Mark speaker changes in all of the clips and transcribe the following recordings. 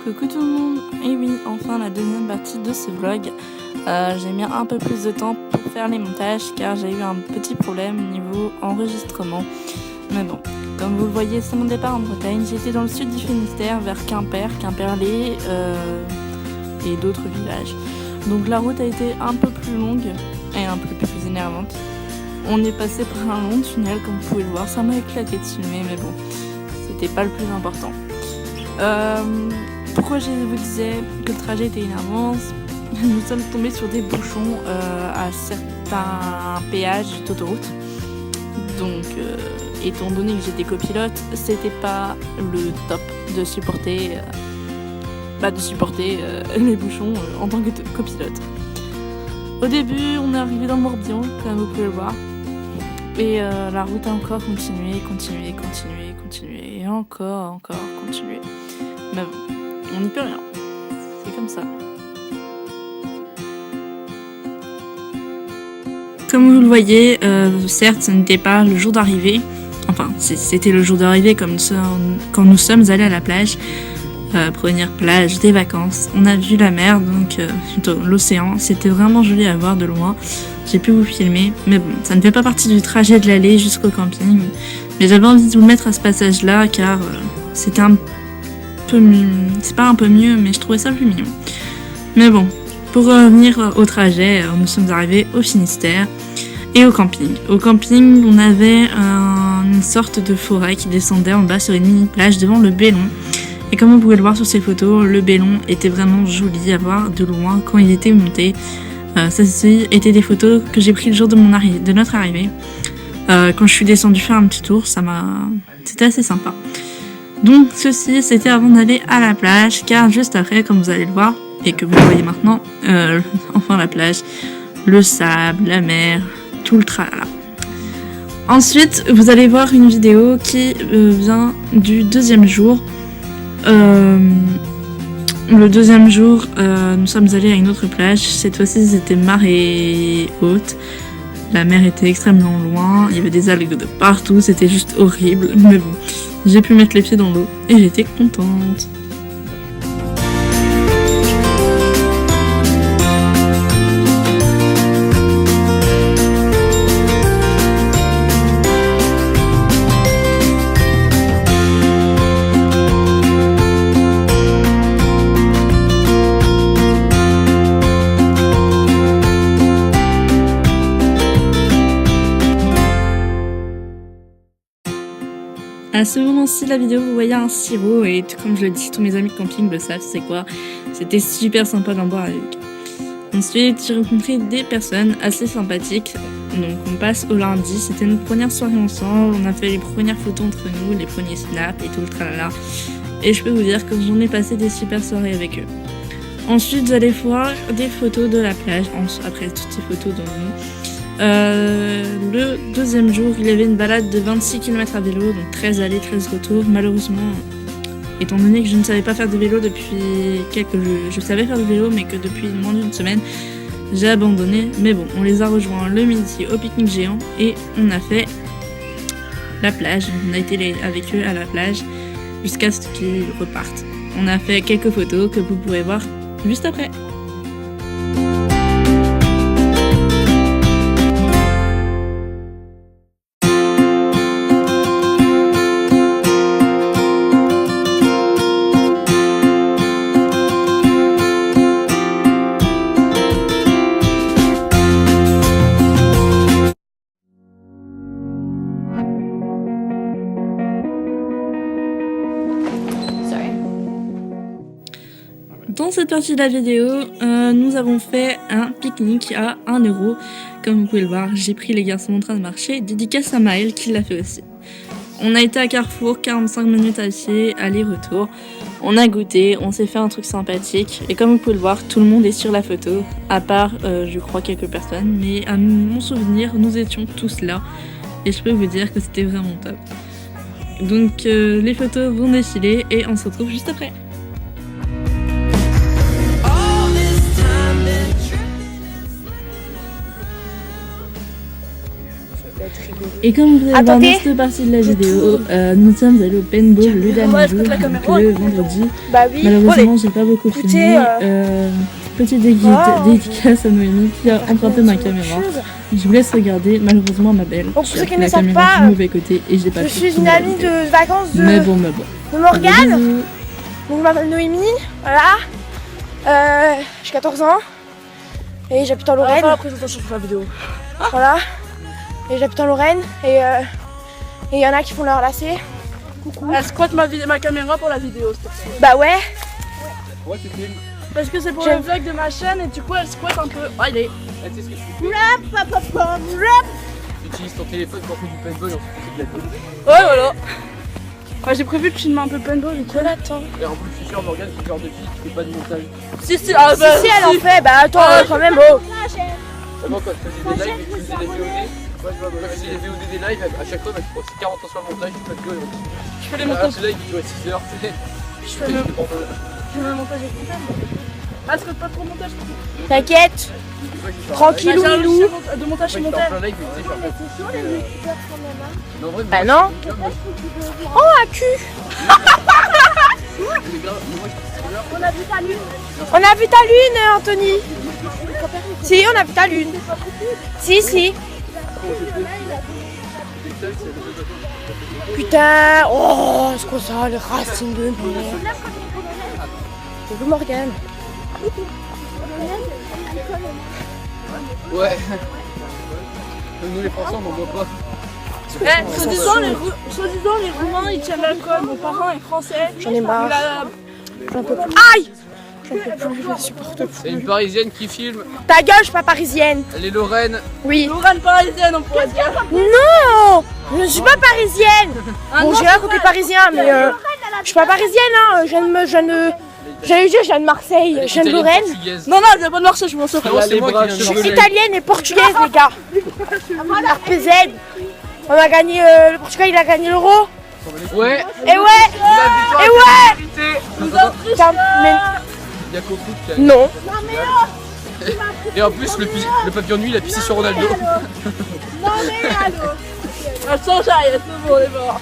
Speaker 1: Coucou tout le monde, et oui, enfin la deuxième partie de ce vlog. J'ai mis un peu plus de temps pour faire les montages car j'ai eu un petit problème niveau enregistrement. Mais bon, comme vous le voyez, c'est mon départ en Bretagne. J'étais dans le sud du Finistère, vers Quimper, Quimperlé et d'autres villages. Donc la route a été un peu plus longue et un peu plus énervante. On est passé par un long tunnel, comme vous pouvez le voir. Ça m'a éclaté de filmer, mais bon, c'était pas le plus important. Pourquoi je vous disais que le trajet était énervant? Nous sommes tombés sur des bouchons à certains péages d'autoroute. Donc, étant donné que j'étais copilote, c'était pas le top de supporter, les bouchons en tant que copilote. Au début, on est arrivé dans le Morbihan, comme vous pouvez le voir. Et la route a encore continué, et encore continué. Mais bon, on n'y peut rien. C'est comme ça. Comme vous le voyez, certes, ce n'était pas le jour d'arrivée. Enfin, c'était le jour d'arrivée quand nous sommes allés à la plage. Première plage des vacances. On a vu la mer, donc plutôt l'océan. C'était vraiment joli à voir de loin. J'ai pu vous filmer, mais bon, ça ne fait pas partie du trajet de l'aller jusqu'au camping. Mais j'avais envie de vous le mettre à ce passage-là, car c'était un peu mieux. C'est pas un peu mieux, mais je trouvais ça plus mignon. Mais bon, pour revenir au trajet, nous sommes arrivés au Finistère et au camping. Au camping, on avait une sorte de forêt qui descendait en bas sur une mini-plage devant le Bélon. Et comme vous pouvez le voir sur ces photos, le Bélon était vraiment joli à voir de loin quand il était monté. Ceci étaient des photos que j'ai prises le jour de notre arrivée. Quand je suis descendue faire un petit tour, c'était assez sympa. Donc ceci, c'était avant d'aller à la plage, car juste après, comme vous allez le voir, et que vous voyez maintenant, enfin la plage, le sable, la mer, tout le tralala. Ensuite, vous allez voir une vidéo qui vient du deuxième jour. Le deuxième jour, nous sommes allés à une autre plage. Cette fois-ci, c'était marée haute. La mer était extrêmement loin. Il y avait des algues de partout. C'était juste horrible. Mais bon, j'ai pu mettre les pieds dans l'eau et j'étais contente. À ce moment-ci de la vidéo, vous voyez un sirop et comme je le dis, tous mes amis de camping le savent, c'est quoi. C'était super sympa d'en boire avec. Ensuite, j'ai rencontré des personnes assez sympathiques. Donc on passe au lundi, c'était notre première soirée ensemble, on a fait les premières photos entre nous, les premiers snaps et tout le tralala. Et je peux vous dire que j'en ai passé des super soirées avec eux. Ensuite, vous allez voir des photos de la plage, après toutes ces photos de nous. Le deuxième jour, il y avait une balade de 26 km à vélo, donc 13 allées, 13 retours. Malheureusement, étant donné que je ne savais pas faire de vélo depuis je savais faire du vélo, mais que depuis moins d'une semaine, j'ai abandonné. Mais bon, on les a rejoints le midi au pique-nique géant et on a fait la plage. On a été avec eux à la plage jusqu'à ce qu'ils repartent. On a fait quelques photos que vous pourrez voir juste après. Dans cette partie de la vidéo, nous avons fait un pique-nique à 1 €. Comme vous pouvez le voir, j'ai pris les garçons en train de marcher. Dédicace à Maël qui l'a fait aussi. On a été à Carrefour, 45 minutes à pied, aller-retour. On a goûté, on s'est fait un truc sympathique. Et comme vous pouvez le voir, tout le monde est sur la photo, à part, je crois, quelques personnes. Mais à mon souvenir, nous étions tous là. Et je peux vous dire que c'était vraiment top. Donc les photos vont défiler et on se retrouve juste après.
Speaker 2: être rigolo.
Speaker 1: Et comme vous allez voir
Speaker 2: Attendez.
Speaker 1: dans cette partie de la vidéo, nous sommes allés au paintball le dernier jour, donc le vendredi.
Speaker 2: Bah oui.
Speaker 1: Malheureusement, j'ai pas beaucoup
Speaker 2: Écoutez,
Speaker 1: filmé. Petite dédicace à Noémie qui a emprunté ma caméra. Je vous laisse regarder. Malheureusement, ma belle,
Speaker 2: Pour
Speaker 1: j'ai
Speaker 2: ceux qui
Speaker 1: pris
Speaker 2: ne
Speaker 1: la
Speaker 2: savent
Speaker 1: caméra
Speaker 2: pas,
Speaker 1: du mauvais côté et j'ai pas
Speaker 2: Je
Speaker 1: pu
Speaker 2: suis une
Speaker 1: filmer la
Speaker 2: amie
Speaker 1: vidéo.
Speaker 2: de vacances
Speaker 1: Mais bon.
Speaker 2: de Morgane.
Speaker 1: Bisous.
Speaker 2: Donc je m'appelle Noémie, voilà. J'ai 14 ans et j'habite en Lorraine.
Speaker 3: la présentation sur la vidéo.
Speaker 2: Voilà. Et j'habite en Lorraine et il y en a qui font leur lacet.
Speaker 3: Elle squatte ma caméra pour la vidéo, s'il te plaît.
Speaker 2: Bah ouais.
Speaker 4: Ouais, tu filmes.
Speaker 3: Parce que c'est pour
Speaker 2: J'aime.
Speaker 3: le vlog de ma chaîne et du coup elle squatte un peu. Oh, il est.
Speaker 4: Ah, tu sais ce que tu fais? Tu utilises ton téléphone pour faire du paintball et ensuite tu fais de la vidéo.
Speaker 3: Ouais, voilà. Ouais, j'ai prévu de filmer un peu paintball et tout.
Speaker 2: Attends.
Speaker 4: Et en plus, je suis sûr, Morgane, c'est le genre de fille qui fait pas de montage.
Speaker 3: Si, si, ah,
Speaker 2: Si elle en fait, bah attends quand même. Oh.
Speaker 4: Avant, quand je faisais des lives et que je faisais des VOD, quand je faisais des VOD des lives, à chaque fois, bah, je passais 40 ans sur le montage, je fais pas de gueule.
Speaker 3: Je fais les
Speaker 4: Ah,
Speaker 3: montages.
Speaker 4: ce live, il durait 6 heures, tu sais.
Speaker 3: Je fais le montage avec mon thème. Ah, squatte pas trop le montage.
Speaker 2: T'inquiète. Tranquillou,
Speaker 3: Bah, j'ai un
Speaker 2: Milou.
Speaker 3: logiciel de montage sur mon thème.
Speaker 4: plein live, mais tu sais, genre, mais en vrai,
Speaker 2: Bah
Speaker 4: moi,
Speaker 2: non.
Speaker 4: je suis bien, moi,
Speaker 2: Oh un cul.
Speaker 4: mais grave, mais moi, je suis bien.
Speaker 2: On a vu ta lune, Anthony. Si, on a vu ta lune. Si. Putain, oh, c'est quoi ça, les racines de merde. C'est vous, Morgane.
Speaker 4: Ouais. Nous, les Français, on n'en boit pas.
Speaker 3: Eh, soi-disant, les Roumains ils tiennent l'alcool. Mon parent est français.
Speaker 2: J'en ai marre.
Speaker 3: Il a-
Speaker 2: J'en peux plus. Aïe. J'en peux plus, je ne supporte plus.
Speaker 4: C'est une parisienne qui filme,
Speaker 2: Ta gueule, je suis pas parisienne.
Speaker 4: elle est Lorraine.
Speaker 2: Oui.
Speaker 3: Lorraine parisienne, on pourrait dire.
Speaker 2: Non, je ne suis pas parisienne. Bon, j'ai un côté parisien, mais je suis pas parisienne. Hein. J'allais dire, je viens de Marseille, je viens de Lorraine.
Speaker 4: Portugaise.
Speaker 3: Non, elle vient pas de Marseille, je m'en sors.
Speaker 4: Frérot, c'est moi qui viens de
Speaker 2: Je suis
Speaker 4: Marseille.
Speaker 2: italienne et portugaise, les gars. RPZ. On a gagné, le Portugal, il a gagné l'euro.
Speaker 4: Ouais.
Speaker 2: Et ouais. Et ouais. Putain, mais
Speaker 4: Il y a Coco qui a...
Speaker 2: non.
Speaker 4: Et en plus, le papillon de nuit, il a pissé sur Ronaldo.
Speaker 3: Elle s'en jaille, c'est bon, on est mort.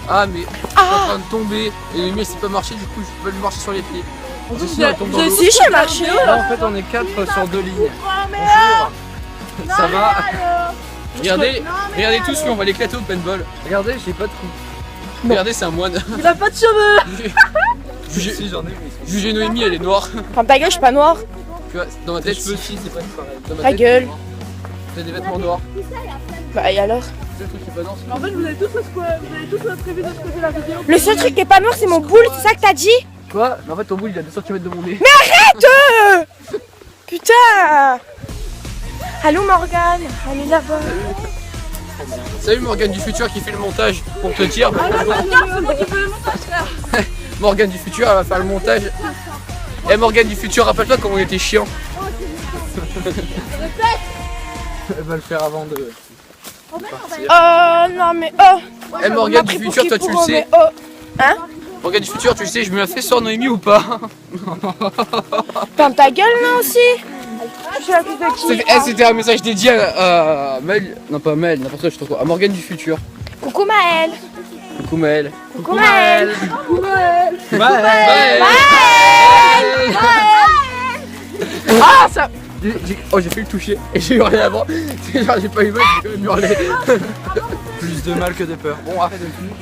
Speaker 4: Ah, mais je suis en train de tomber. Et mais c'est pas marché, du coup, je peux lui marcher sur les pieds. Parce que sinon, elle tombe dans l'eau.
Speaker 2: Si, j'ai marché.
Speaker 4: Là, en fait, on est 4 sur 2 lignes. Bonjour. Ça va? Regardez tous, lui, on va l'éclater au paintball. Regardez, j'ai pas de trou. Regardez, c'est un moine.
Speaker 3: Il a pas de cheveux.
Speaker 4: Jugez, j'en ai. Jugez Noémie, elle est noire.
Speaker 2: Enfin, ta gueule, je suis pas noire.
Speaker 4: Tu vois, dans ma tête, je peux aussi, c'est pas pareil. Dans ma
Speaker 2: Ta
Speaker 4: tête,
Speaker 2: gueule.
Speaker 4: j'ai des vêtements noirs.
Speaker 2: Bah, et alors?
Speaker 4: C'est le truc qui est pas dense.
Speaker 3: En fait, vous avez tous prévu de squatter la vidéo.
Speaker 2: Le seul truc qui est pas noir, c'est mon boule, c'est ça que t'as dit?
Speaker 4: Quoi? Mais en fait, ton boule, il a 2 cm de mon nez.
Speaker 2: Putain. Allô, Morgane. Elle est là-bas.
Speaker 4: Salut Morgane du futur qui fait le montage pour te dire.
Speaker 3: C'est moi qui fais le montage, frère.
Speaker 4: Morgane du futur, elle va faire le montage. Et Morgane du futur, rappelle-toi comment on était chiant. Elle va le faire avant de.
Speaker 2: Oh non, mais oh.
Speaker 4: Eh Morgane du futur, toi tu le sais.
Speaker 2: Oh. Hein?
Speaker 4: Morgane du futur, tu le sais, je me la fais sur Noémie ou pas?
Speaker 2: Ferme ta gueule, là aussi. Je suis la plus de qui?
Speaker 4: C'était un message dédié à Mel. Non, pas Mel, n'importe quoi, je sais trop quoi. À Morgane du futur.
Speaker 2: Coucou, Maëlle.
Speaker 4: Coucou Mel.
Speaker 2: Coucou, Maëlle.
Speaker 4: Ah ça. J'ai fait le toucher et j'ai hurlé avant. C'est genre j'ai pas eu mal, j'ai quand même hurlé.
Speaker 5: Plus de mal que de peur.
Speaker 4: Bon arrête de me filmer.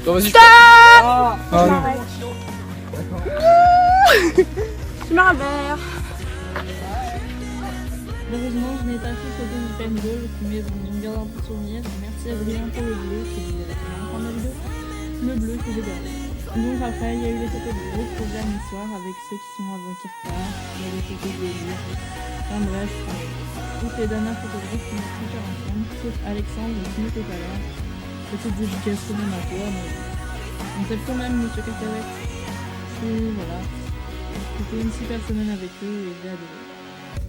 Speaker 4: Bon vas-y.
Speaker 3: Tu m'as un verre.
Speaker 1: Malheureusement, je n'ai pas fait photo du paintball, mais bon, je me garde un peu de souvenir. Merci à Adrien pour le bleu, qui est en la vidéo. Le bleu que j'ai gardé. Donc après, il y a eu les photos de gros programmes le soir avec ceux qui sont avant qui repartent. Il y a les photos de livres. Enfin bref, toutes les dernières photographes qui m'ont super ensemble, sauf Alexandre qui n'était pas là. Petite dédicace quand même à toi, mais on s'aime quand même, monsieur Cacahuète. Et voilà. C'était une super semaine avec eux et j'ai adoré.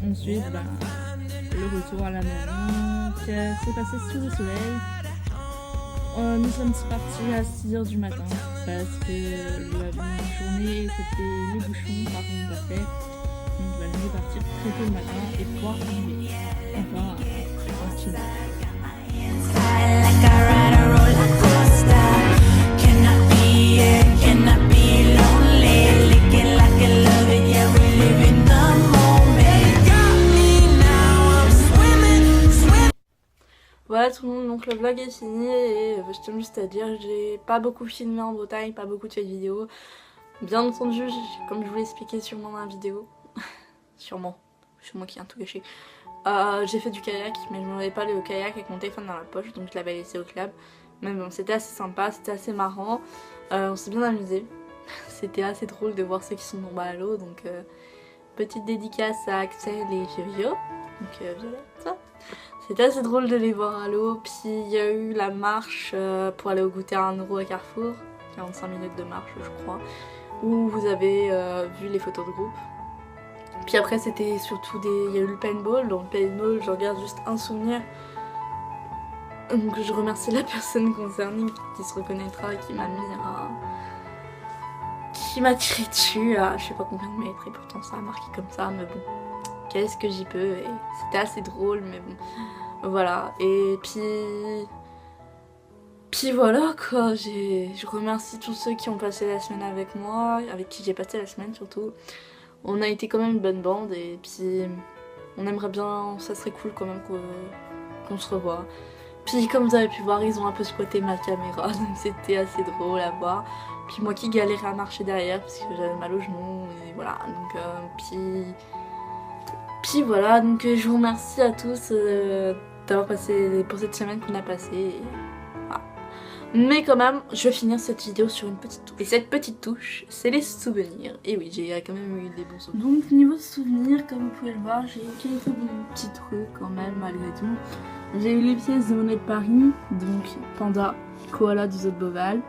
Speaker 1: Ensuite, le retour à la maison qui s'est passé sous le soleil. Nous sommes partis à 6h du matin parce que la journée c'était les bouchons par une café. Donc il valait mieux partir très tôt le matin et pouvoir arriver. Enfin, tranquillement. Voilà tout le monde, donc le vlog est fini et je tiens juste à dire, j'ai pas beaucoup filmé en Bretagne, pas beaucoup de fait de vidéos. Bien entendu, comme je vous l'ai expliqué sûrement dans la vidéo, sûrement, c'est moi qui ai un tout gâché. J'ai fait du kayak, mais je n'avais pas le kayak avec mon téléphone dans la poche, donc je l'avais laissé au club. Mais bon, c'était assez sympa, c'était assez marrant, on s'est bien amusé. C'était assez drôle de voir ceux qui sont tombés à l'eau, donc petite dédicace à Axel et Vio, donc Violette. C'était assez drôle de les voir à l'eau, puis il y a eu la marche pour aller au goûter à 1 € à Carrefour, 45 minutes de marche je crois, où vous avez vu les photos de groupe. Puis après c'était surtout il y a eu le paintball, donc le paintball je regarde juste un souvenir. Donc je remercie la personne concernée qui se reconnaîtra et qui m'a mis qui m'a tiré dessus à je sais pas combien de mètres et pourtant ça a marqué comme ça, mais bon, qu'est-ce que j'y peux, et c'était assez drôle, mais bon, voilà. Et puis voilà quoi, je remercie tous ceux qui ont passé la semaine avec moi, avec qui j'ai passé la semaine surtout. On a été quand même une bonne bande et puis on aimerait bien, ça serait cool quand même qu'on se revoie. Puis comme vous avez pu voir, ils ont un peu squatté ma caméra, donc c'était assez drôle à voir. Puis moi qui galérais à marcher derrière parce que j'avais mal au genou et voilà, donc puis voilà, donc je vous remercie à tous d'avoir passé pour cette semaine qu'on a passée. Voilà. Mais quand même, je vais finir cette vidéo sur une petite touche. Et cette petite touche, c'est les souvenirs. Et oui, j'ai quand même eu des bons souvenirs. Donc niveau souvenirs, comme vous pouvez le voir, j'ai eu quelques bons petits trucs quand même, malgré tout. J'ai eu les pièces de monnaie de Paris, donc Panda, Koala du zoo de Beauval,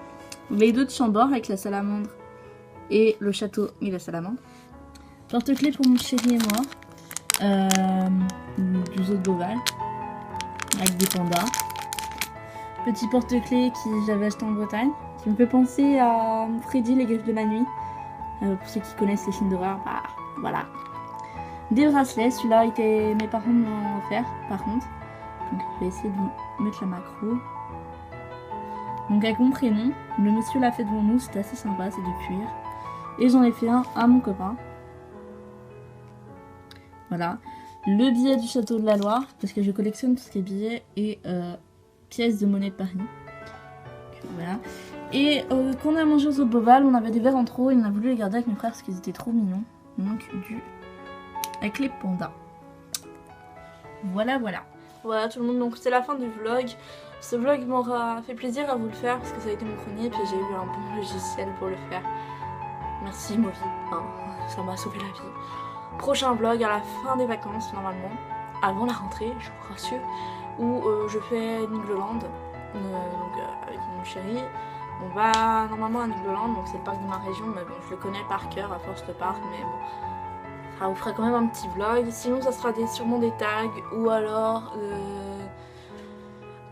Speaker 1: les deux de Chambord avec la salamandre et le château et la salamandre. Porte-clés pour mon chéri et moi, du zoo de Beauval, avec des pandas. Petit porte-clés que j'avais acheté en Bretagne, qui me fait penser à Freddy, les griffes de la nuit. Pour ceux qui connaissent les films d'horreur, bah voilà. Des bracelets, celui-là mes parents m'ont offert par contre. Donc je vais essayer de mettre la macro. Donc avec mon prénom, le monsieur l'a fait devant nous, c'était assez sympa, c'est du cuir. Et j'en ai fait un à mon copain. Voilà. Le billet du château de la Loire, parce que je collectionne tout ce qui est billets et pièces de monnaie de Paris. Donc, voilà. Et quand on a mangé au zoo de Beauval, on avait des verres en trop et on a voulu les garder avec mes frères parce qu'ils étaient trop mignons. Donc avec les pandas. Voilà. Voilà tout le monde, donc c'est la fin du vlog. Ce vlog m'aura fait plaisir à vous le faire parce que ça a été mon premier, puis j'ai eu un bon logiciel pour le faire. Merci Movi, ça m'a sauvé la vie. Prochain vlog à la fin des vacances normalement, avant la rentrée, je vous rassure, où je fais Nigloland, donc avec mon chéri. On va normalement à Nigloland, donc c'est le parc de ma région, mais bon je le connais par cœur à force le parc, mais bon. Ça vous fera quand même un petit vlog, sinon ça sera sûrement des tags ou alors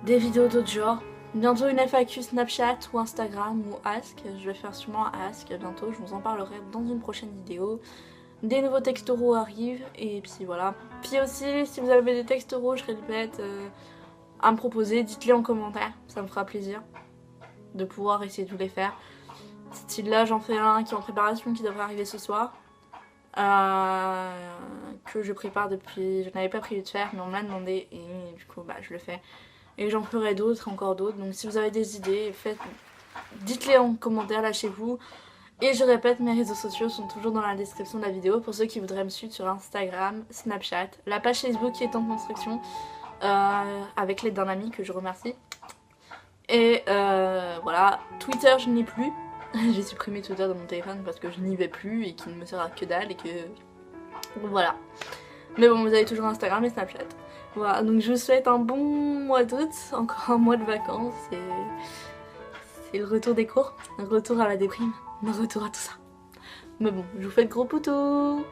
Speaker 1: des vidéos d'autres genres. Bientôt une FAQ Snapchat ou Instagram ou Ask, je vais faire sûrement Ask bientôt, je vous en parlerai dans une prochaine vidéo. Des nouveaux textoros arrivent et puis voilà. Puis aussi si vous avez des textoros, je répète, à me proposer, dites-les en commentaire, ça me fera plaisir de pouvoir essayer de vous les faire. Style là j'en fais un qui est en préparation qui devrait arriver ce soir. Que je prépare depuis, je n'avais pas prévu de faire mais on me l'a demandé et du coup bah je le fais et j'en ferai d'autres, encore d'autres, donc si vous avez des idées dites-les en commentaire, lâchez-vous. Et je répète, mes réseaux sociaux sont toujours dans la description de la vidéo pour ceux qui voudraient me suivre sur Instagram, Snapchat, la page Facebook qui est en construction avec l'aide d'un ami que je remercie. Et voilà, Twitter je n'ai plus. J'ai supprimé Twitter de mon téléphone parce que je n'y vais plus et qu'il ne me sert à que dalle et que... Voilà. Mais bon, vous avez toujours Instagram et Snapchat. Voilà, donc je vous souhaite un bon mois d'août, encore un mois de vacances et... C'est le retour des cours, le retour à la déprime, le retour à tout ça. Mais bon, je vous fais de gros poutous.